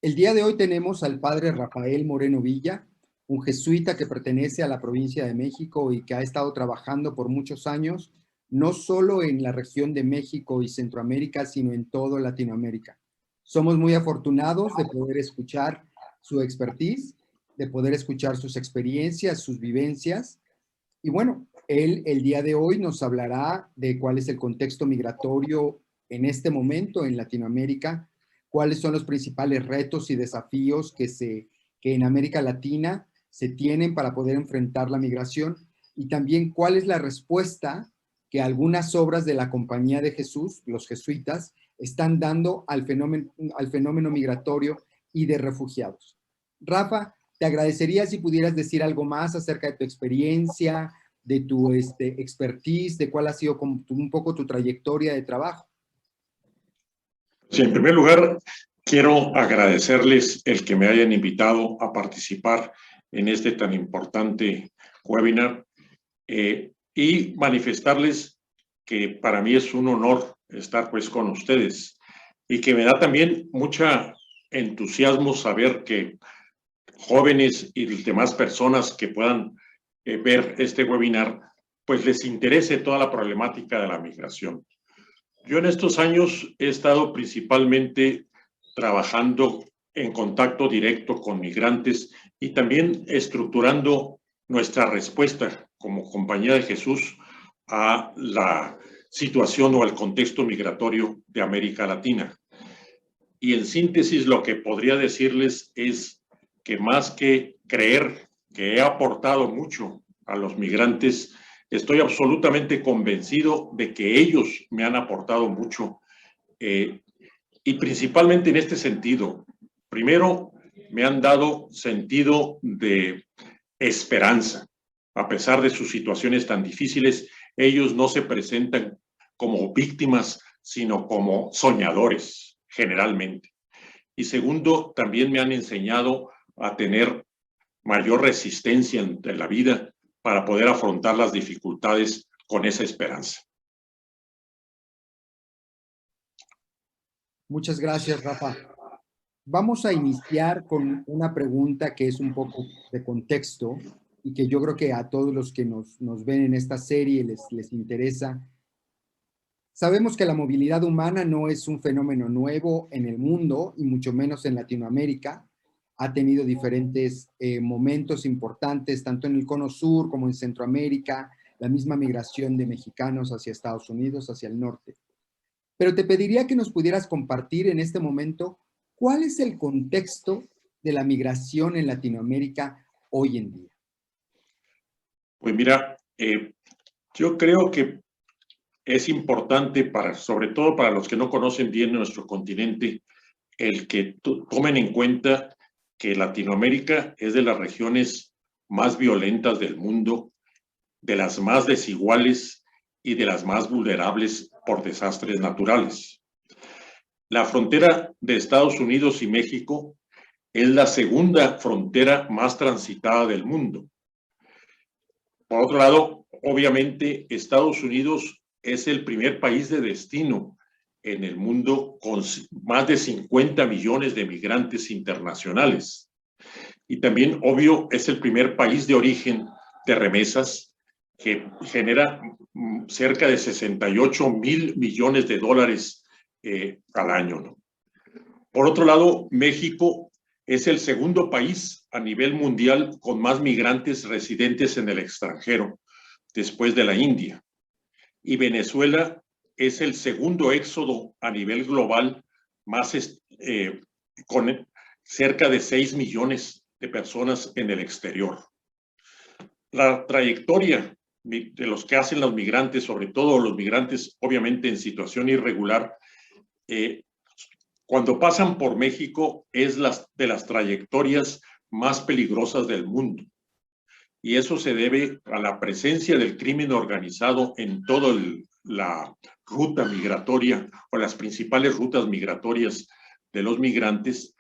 El día de hoy tenemos al padre Rafael Moreno Villa, un jesuita que pertenece a la provincia de México y que ha estado trabajando por muchos años, no solo en la región de México y Centroamérica, sino en toda Latinoamérica. Somos muy afortunados de poder escuchar su expertise, de poder escuchar sus experiencias, sus vivencias. Y bueno, él el día de hoy nos hablará de cuál es el contexto migratorio en este momento en Latinoamérica, cuáles son los principales retos y desafíos que en América Latina se tienen para poder enfrentar la migración y también cuál es la respuesta que algunas obras de la Compañía de Jesús, los jesuitas, están dando al fenómeno migratorio y de refugiados. Rafa, te agradecería si pudieras decir algo más acerca de tu experiencia, de tu expertise, de cuál ha sido un poco tu trayectoria de trabajo. Sí, en primer lugar, quiero agradecerles el que me hayan invitado a participar en este tan importante webinar y manifestarles que para mí es un honor estar pues con ustedes y que me da también mucha entusiasmo saber que jóvenes y demás personas que puedan ver este webinar, pues les interese toda la problemática de la migración. Yo en estos años he estado principalmente trabajando en contacto directo con migrantes y también estructurando nuestra respuesta como Compañía de Jesús a la situación o al contexto migratorio de América Latina. Y en síntesis, lo que podría decirles es que más que creer que he aportado mucho a los migrantes, estoy absolutamente convencido de que ellos me han aportado mucho y principalmente en este sentido. Primero, me han dado sentido de esperanza. A pesar de sus situaciones tan difíciles, ellos no se presentan como víctimas, sino como soñadores, generalmente. Y segundo, también me han enseñado a tener mayor resistencia en la vida para poder afrontar las dificultades con esa esperanza. Muchas gracias, Rafa. Vamos a iniciar con una pregunta que es un poco de contexto y que yo creo que a todos los que nos ven en esta serie les interesa. Sabemos que la movilidad humana no es un fenómeno nuevo en el mundo y mucho menos en Latinoamérica. Ha tenido diferentes momentos importantes, tanto en el Cono Sur como en Centroamérica, la misma migración de mexicanos hacia Estados Unidos, hacia el norte. Pero te pediría que nos pudieras compartir en este momento cuál es el contexto de la migración en Latinoamérica hoy en día. Pues mira, yo creo que es importante, sobre todo para los que no conocen bien nuestro continente, el que tomen en cuenta que Latinoamérica es de las regiones más violentas del mundo, de las más desiguales y de las más vulnerables por desastres naturales. La frontera de Estados Unidos y México es la segunda frontera más transitada del mundo. Por otro lado, obviamente, Estados Unidos es el primer país de destino en el mundo con más de 50 millones de migrantes internacionales. Y también, obvio, es el primer país de origen de remesas que genera cerca de 68,000 millones de dólares al año, ¿no? Por otro lado, México es el segundo país a nivel mundial con más migrantes residentes en el extranjero, después de la India. Y Venezuela es el segundo éxodo a nivel global, con cerca de 6 millones de personas en el exterior. La trayectoria de los que hacen los migrantes, sobre todo los migrantes obviamente en situación irregular, cuando pasan por México es de las trayectorias más peligrosas del mundo. Y eso se debe a la presencia del crimen organizado en toda la ruta migratoria o las principales rutas migratorias de los migrantes,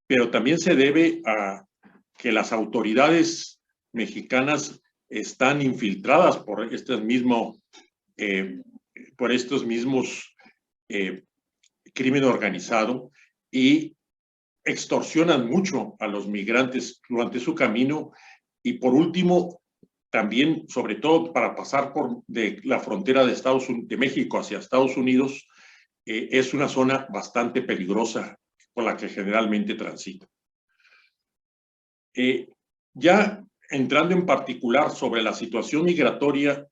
pero también se debe a que las autoridades mexicanas están infiltradas por estos mismos crimen organizado y extorsionan mucho a los migrantes durante su camino. Y por último, también, sobre todo para pasar de la frontera de México hacia Estados Unidos, es una zona bastante peligrosa por la que generalmente transita. Ya entrando en particular sobre la situación migratoria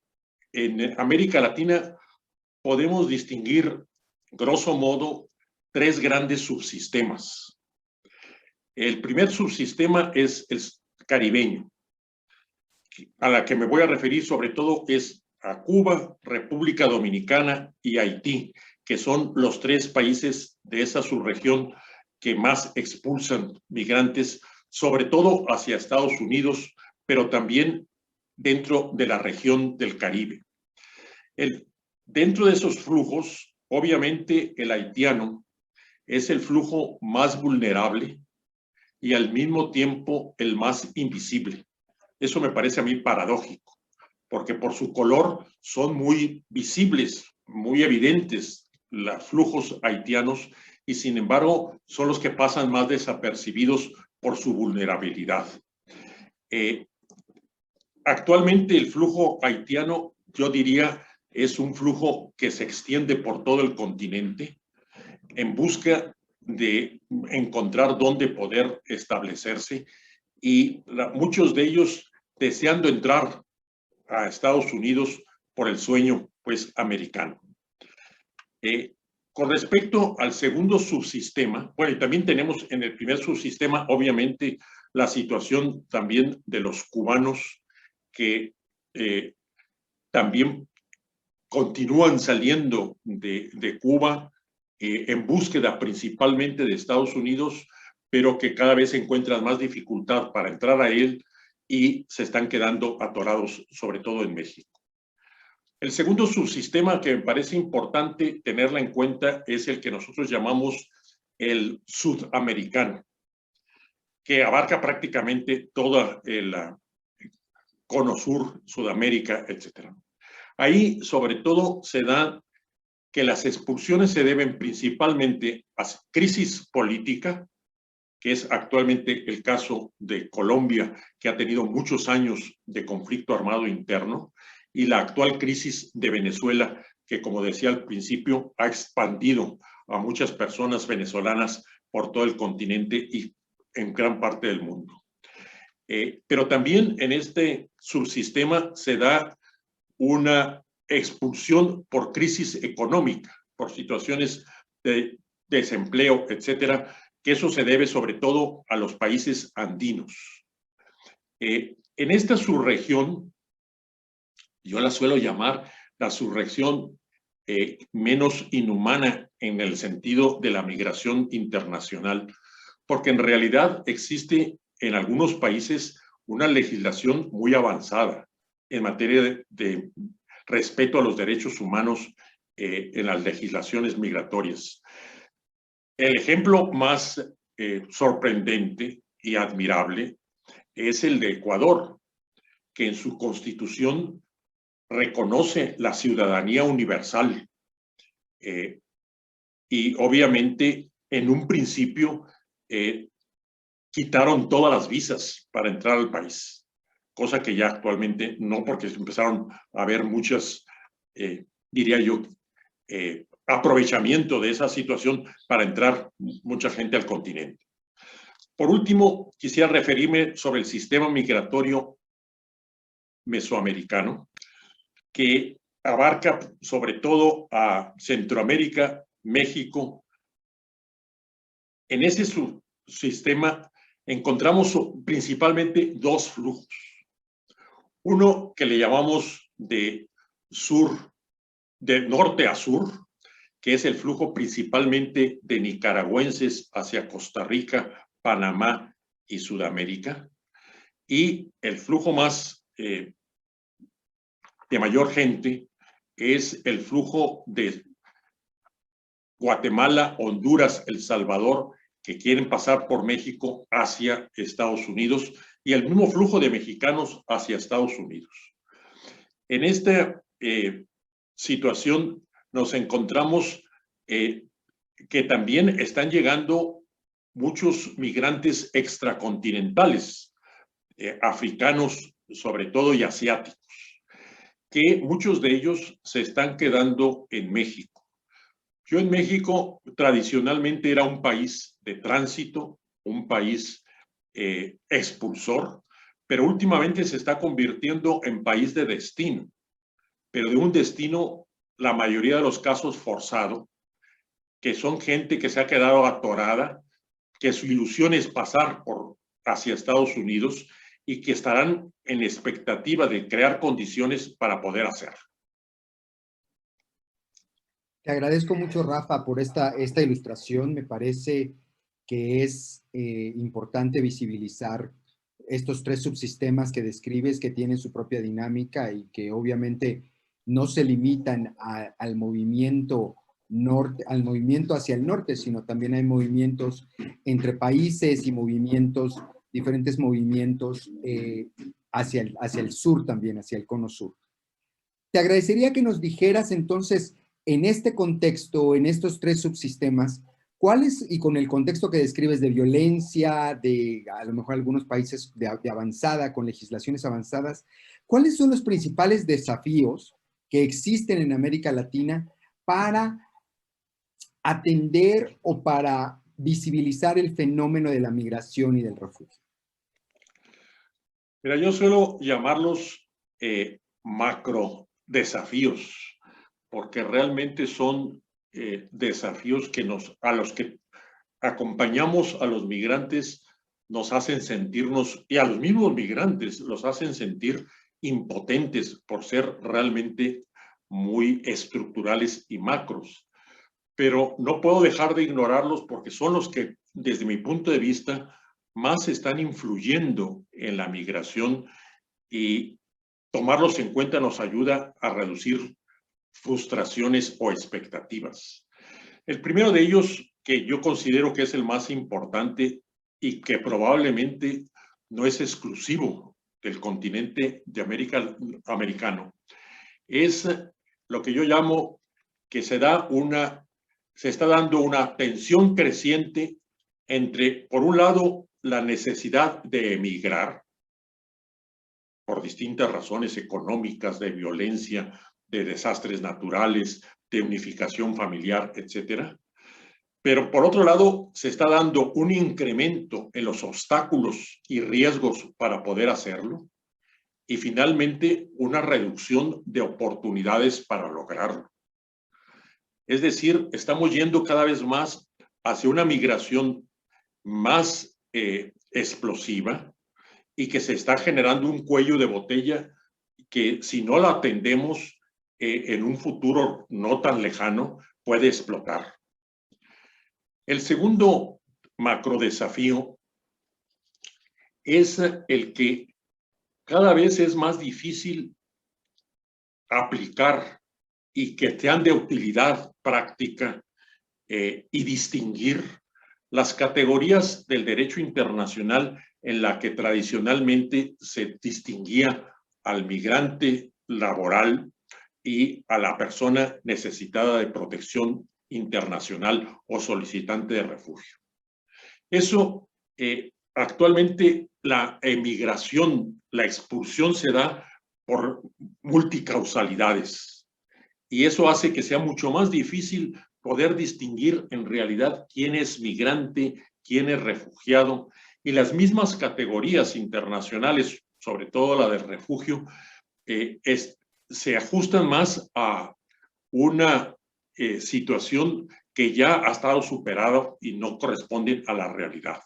en América Latina, podemos distinguir, grosso modo, tres grandes subsistemas. El primer subsistema es el caribeño, a la que me voy a referir sobre todo es a Cuba, República Dominicana y Haití, que son los tres países de esa subregión que más expulsan migrantes, sobre todo hacia Estados Unidos, pero también dentro de la región del Caribe. Dentro de esos flujos, obviamente el haitiano es el flujo más vulnerable y al mismo tiempo el más invisible. Eso me parece a mí paradójico, porque por su color son muy visibles, muy evidentes los flujos haitianos y sin embargo son los que pasan más desapercibidos por su vulnerabilidad. Actualmente el flujo haitiano, yo diría, es un flujo que se extiende por todo el continente en busca de encontrar dónde poder establecerse y muchos de ellos deseando entrar a Estados Unidos por el sueño, pues, americano. Con respecto al segundo subsistema, bueno, y también tenemos en el primer subsistema, obviamente, la situación también de los cubanos que también continúan saliendo de Cuba en búsqueda principalmente de Estados Unidos, pero que cada vez encuentran más dificultad para entrar a él y se están quedando atorados, sobre todo en México. El segundo subsistema que me parece importante tenerla en cuenta es el que nosotros llamamos el sudamericano, que abarca prácticamente toda el cono sur, Sudamérica, etc. Ahí, sobre todo, se da que las expulsiones se deben principalmente a crisis política, que es actualmente el caso de Colombia, que ha tenido muchos años de conflicto armado interno, y la actual crisis de Venezuela, que, como decía al principio, ha expandido a muchas personas venezolanas por todo el continente y en gran parte del mundo. Pero también en este subsistema se da una expulsión por crisis económica, por situaciones de desempleo, etcétera, que eso se debe sobre todo a los países andinos. En esta subregión, yo la suelo llamar la subregión menos inhumana en el sentido de la migración internacional, porque en realidad existe en algunos países una legislación muy avanzada en materia de respeto a los derechos humanos en las legislaciones migratorias. El ejemplo más sorprendente y admirable es el de Ecuador, que en su constitución reconoce la ciudadanía universal y obviamente en un principio quitaron todas las visas para entrar al país, cosa que ya actualmente no, porque empezaron a haber muchas, diría yo, aprovechamiento de esa situación para entrar mucha gente al continente. Por último, quisiera referirme sobre el sistema migratorio mesoamericano, que abarca sobre todo a Centroamérica, México. En ese subsistema encontramos principalmente dos flujos. Uno que le llamamos de norte a sur, que es el flujo principalmente de nicaragüenses hacia Costa Rica, Panamá y Sudamérica. Y el flujo más de mayor gente es el flujo de Guatemala, Honduras, El Salvador, que quieren pasar por México hacia Estados Unidos, y el mismo flujo de mexicanos hacia Estados Unidos. En esta situación nos encontramos que también están llegando muchos migrantes extracontinentales, africanos sobre todo y asiáticos, que muchos de ellos se están quedando en México. Yo en México tradicionalmente era un país de tránsito, un país expulsor, pero últimamente se está convirtiendo en país de destino, pero de un destino, la mayoría de los casos forzado, que son gente que se ha quedado atorada, que su ilusión es pasar hacia Estados Unidos y que estarán en expectativa de crear condiciones para poder hacerlo. Te agradezco mucho, Rafa, por esta ilustración. Me parece que es importante visibilizar estos tres subsistemas que describes, que tienen su propia dinámica y que obviamente no se limitan al movimiento norte, al movimiento hacia el norte, sino también hay movimientos entre países y movimientos, diferentes movimientos hacia el sur también, hacia el cono sur. Te agradecería que nos dijeras entonces, en este contexto, en estos tres subsistemas, ¿cuáles, y con el contexto que describes de violencia, de a lo mejor algunos países de avanzada, con legislaciones avanzadas, cuáles son los principales desafíos que existen en América Latina para atender o para visibilizar el fenómeno de la migración y del refugio? Mira, yo suelo llamarlos macro desafíos, porque realmente son desafíos a los que acompañamos a los migrantes, nos hacen sentirnos, y a los mismos migrantes los hacen sentir impotentes por ser realmente muy estructurales y macros. Pero no puedo dejar de ignorarlos porque son los que, desde mi punto de vista, más están influyendo en la migración, y tomarlos en cuenta nos ayuda a reducir frustraciones o expectativas. El primero de ellos, que yo considero que es el más importante y que probablemente no es exclusivo del continente de americano, es lo que yo llamo que se está dando una tensión creciente entre, por un lado, la necesidad de emigrar por distintas razones económicas, de violencia, de desastres naturales, de unificación familiar, etcétera. Pero por otro lado, se está dando un incremento en los obstáculos y riesgos para poder hacerlo, y finalmente una reducción de oportunidades para lograrlo. Es decir, estamos yendo cada vez más hacia una migración más explosiva, y que se está generando un cuello de botella que, si no la atendemos en un futuro no tan lejano, puede explotar. El segundo macro desafío es el que cada vez es más difícil aplicar y que sean de utilidad práctica y distinguir las categorías del derecho internacional en la que tradicionalmente se distinguía al migrante laboral y a la persona necesitada de protección internacional o solicitante de refugio. Eso, actualmente la emigración, la expulsión se da por multicausalidades, y eso hace que sea mucho más difícil poder distinguir en realidad quién es migrante, quién es refugiado, y las mismas categorías internacionales, sobre todo la del refugio, se ajustan más a una situación que ya ha estado superada y no corresponde a la realidad.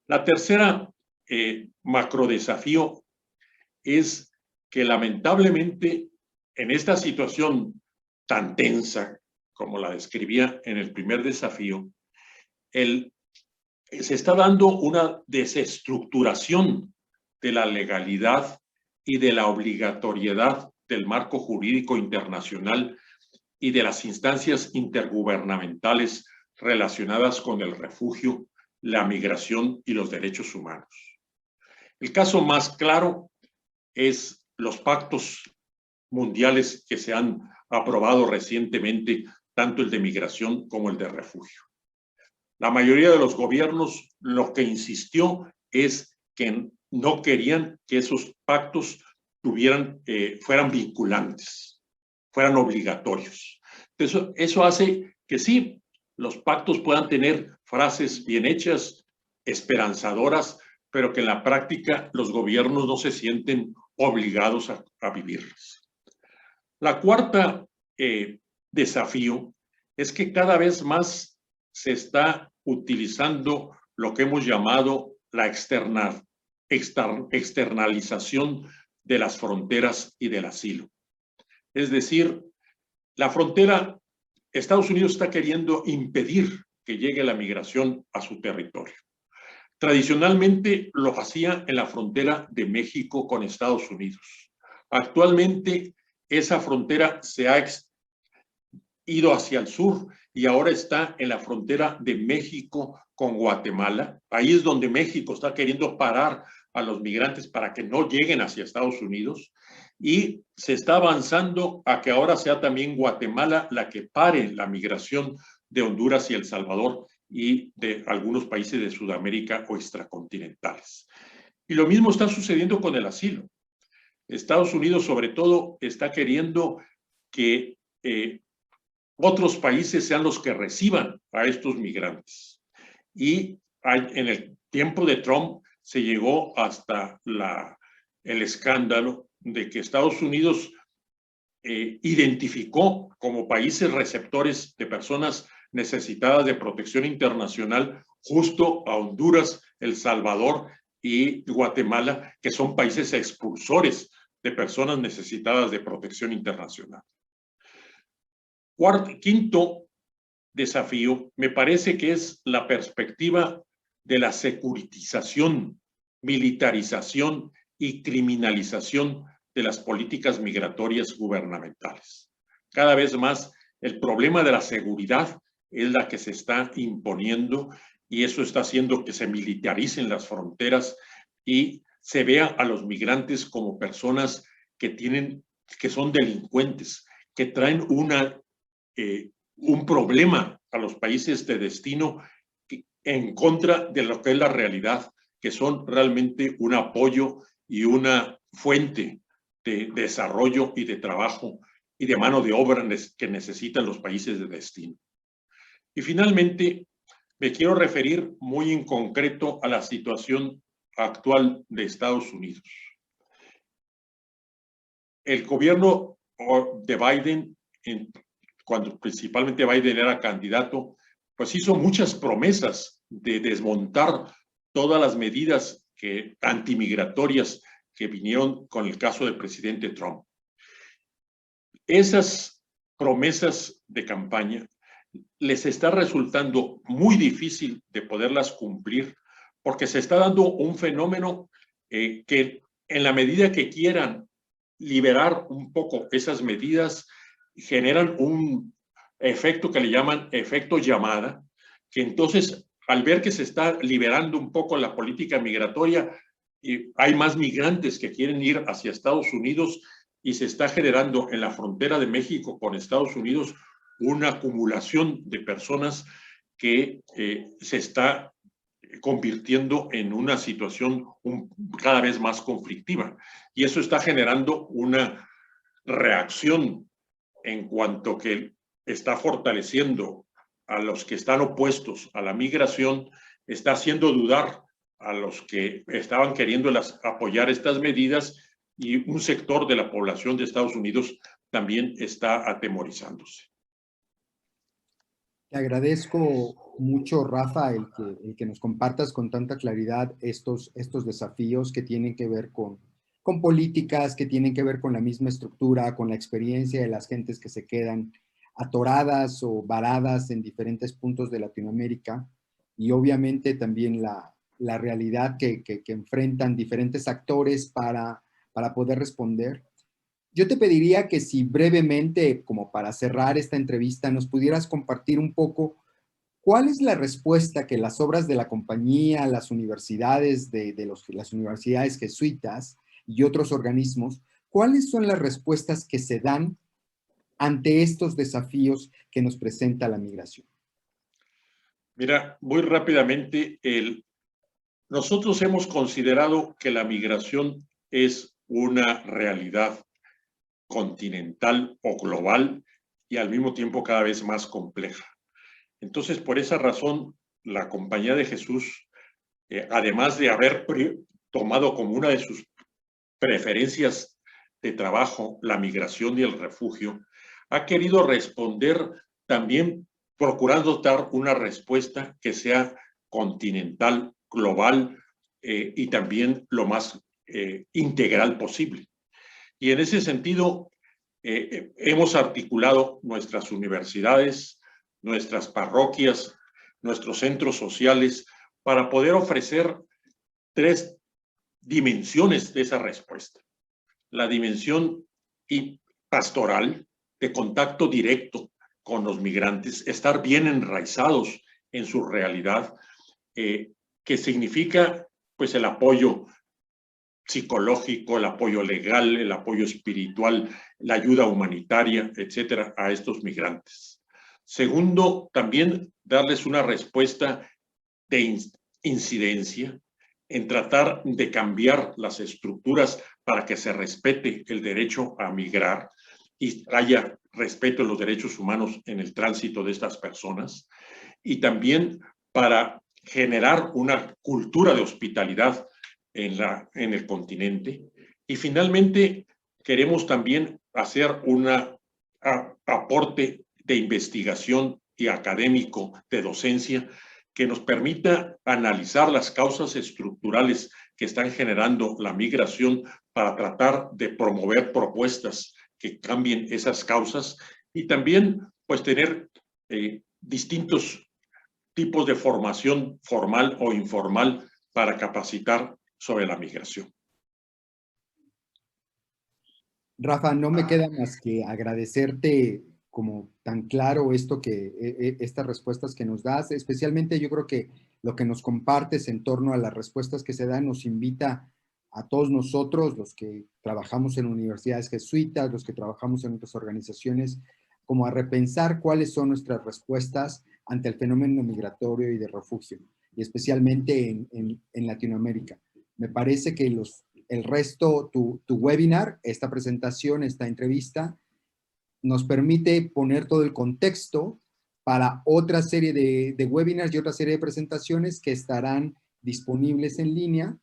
La tercera macro desafío es que lamentablemente en esta situación tan tensa como la describía en el primer desafío, se está dando una desestructuración de la legalidad y de la obligatoriedad del marco jurídico internacional y de las instancias intergubernamentales relacionadas con el refugio, la migración y los derechos humanos. El caso más claro es los pactos mundiales que se han aprobado recientemente, tanto el de migración como el de refugio. La mayoría de los gobiernos lo que insistió es que no querían que esos pactos fueran vinculantes, fueran obligatorios. Eso hace que sí, los pactos puedan tener frases bien hechas, esperanzadoras, pero que en la práctica los gobiernos no se sienten obligados a vivirlas. La cuarta desafío es que cada vez más se está utilizando lo que hemos llamado la externalización de las fronteras y del asilo. Es decir, la frontera, Estados Unidos está queriendo impedir que llegue la migración a su territorio. Tradicionalmente lo hacía en la frontera de México con Estados Unidos. Actualmente esa frontera se ha ido hacia el sur y ahora está en la frontera de México con Guatemala. Ahí es donde México está queriendo parar a los migrantes para que no lleguen hacia Estados Unidos, y se está avanzando a que ahora sea también Guatemala la que pare la migración de Honduras y El Salvador y de algunos países de Sudamérica o extracontinentales. Y lo mismo está sucediendo con el asilo. Estados Unidos, sobre todo, está queriendo que otros países sean los que reciban a estos migrantes. Y en el tiempo de Trump se llegó hasta el escándalo de que Estados Unidos identificó como países receptores de personas necesitadas de protección internacional justo a Honduras, El Salvador y Guatemala, que son países expulsores de personas necesitadas de protección internacional. Quinto desafío, me parece que es la perspectiva de la securitización, militarización y criminalización de las políticas migratorias gubernamentales. Cada vez más el problema de la seguridad es la que se está imponiendo, y eso está haciendo que se militaricen las fronteras y se vea a los migrantes como personas que son delincuentes, que traen un problema a los países de destino en contra de lo que es la realidad, que son realmente un apoyo y una fuente de desarrollo y de trabajo y de mano de obra que necesitan los países de destino. Y finalmente, me quiero referir muy en concreto a la situación actual de Estados Unidos. El gobierno de Biden, cuando principalmente Biden era candidato, pues hizo muchas promesas de desmontar todas las medidas antimigratorias que vinieron con el caso del presidente Trump. Esas promesas de campaña les está resultando muy difícil de poderlas cumplir, porque se está dando un fenómeno que en la medida que quieran liberar un poco esas medidas, generan un efecto que le llaman efecto llamada, que entonces al ver que se está liberando un poco la política migratoria, hay más migrantes que quieren ir hacia Estados Unidos, y se está generando en la frontera de México con Estados Unidos una acumulación de personas que se está convirtiendo en una situación cada vez más conflictiva. Y eso está generando una reacción en cuanto que está fortaleciendo a los que están opuestos a la migración, está haciendo dudar a los que estaban queriendo apoyar estas medidas, y un sector de la población de Estados Unidos también está atemorizándose. Te agradezco mucho, Rafa, el que nos compartas con tanta claridad estos desafíos que tienen que ver con políticas, que tienen que ver con la misma estructura, con la experiencia de las gentes que se quedan atoradas o varadas en diferentes puntos de Latinoamérica, y obviamente también la realidad que enfrentan diferentes actores para poder responder. Yo te pediría que si brevemente, como para cerrar esta entrevista, nos pudieras compartir un poco cuál es la respuesta que las obras de la compañía, las universidades las universidades jesuitas y otros organismos, cuáles son las respuestas que se dan ante estos desafíos que nos presenta la migración. Mira, muy rápidamente, nosotros hemos considerado que la migración es una realidad continental o global y al mismo tiempo cada vez más compleja. Entonces, por esa razón, la Compañía de Jesús, además de haber tomado como una de sus preferencias de trabajo la migración y el refugio, ha querido responder también procurando dar una respuesta que sea continental, global y también lo más integral posible. Y en ese sentido, hemos articulado nuestras universidades, nuestras parroquias, nuestros centros sociales, para poder ofrecer 3 dimensiones de esa respuesta. La dimensión pastoral, de contacto directo con los migrantes, estar bien enraizados en su realidad, que significa pues el apoyo psicológico, el apoyo legal, el apoyo espiritual, la ayuda humanitaria, etcétera, a estos migrantes. Segundo, también darles una respuesta de incidencia en tratar de cambiar las estructuras para que se respete el derecho a migrar y haya respeto a los derechos humanos en el tránsito de estas personas, y también para generar una cultura de hospitalidad en el continente. Y finalmente, queremos también hacer un aporte de investigación y académico de docencia que nos permita analizar las causas estructurales que están generando la migración para tratar de promover propuestas que cambien esas causas y también pues tener distintos tipos de formación formal o informal para capacitar sobre la migración. Rafa, no me queda más que agradecerte como tan claro estas respuestas que nos das, especialmente yo creo que lo que nos compartes en torno a las respuestas que se dan nos invita a todos nosotros, los que trabajamos en universidades jesuitas, los que trabajamos en otras organizaciones, como a repensar cuáles son nuestras respuestas ante el fenómeno migratorio y de refugio, y especialmente en Latinoamérica. Me parece que el resto, tu webinar, esta presentación, esta entrevista, nos permite poner todo el contexto para otra serie de webinars y otra serie de presentaciones que estarán disponibles en línea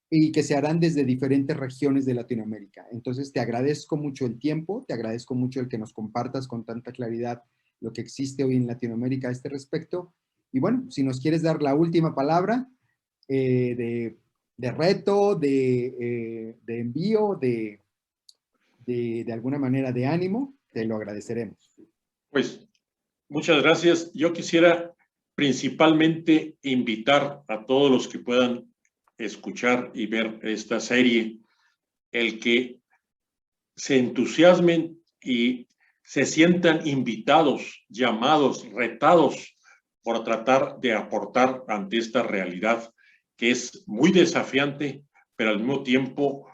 y que se harán desde diferentes regiones de Latinoamérica. Entonces, te agradezco mucho el tiempo, te agradezco mucho el que nos compartas con tanta claridad lo que existe hoy en Latinoamérica a este respecto. Y bueno, si nos quieres dar la última palabra de reto, de envío, de alguna manera de ánimo, te lo agradeceremos. Pues muchas gracias. Yo quisiera principalmente invitar a todos los que puedan escuchar y ver esta serie, el que se entusiasmen y se sientan invitados, llamados, retados por tratar de aportar ante esta realidad que es muy desafiante, pero al mismo tiempo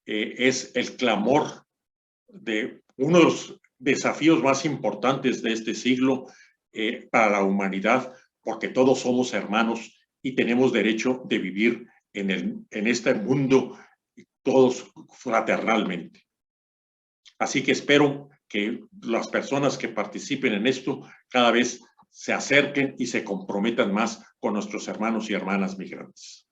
es el clamor de uno de los desafíos más importantes de este siglo para la humanidad, porque todos somos hermanos y tenemos derecho de vivir en este mundo todos fraternalmente. Así que espero que las personas que participen en esto cada vez se acerquen y se comprometan más con nuestros hermanos y hermanas migrantes.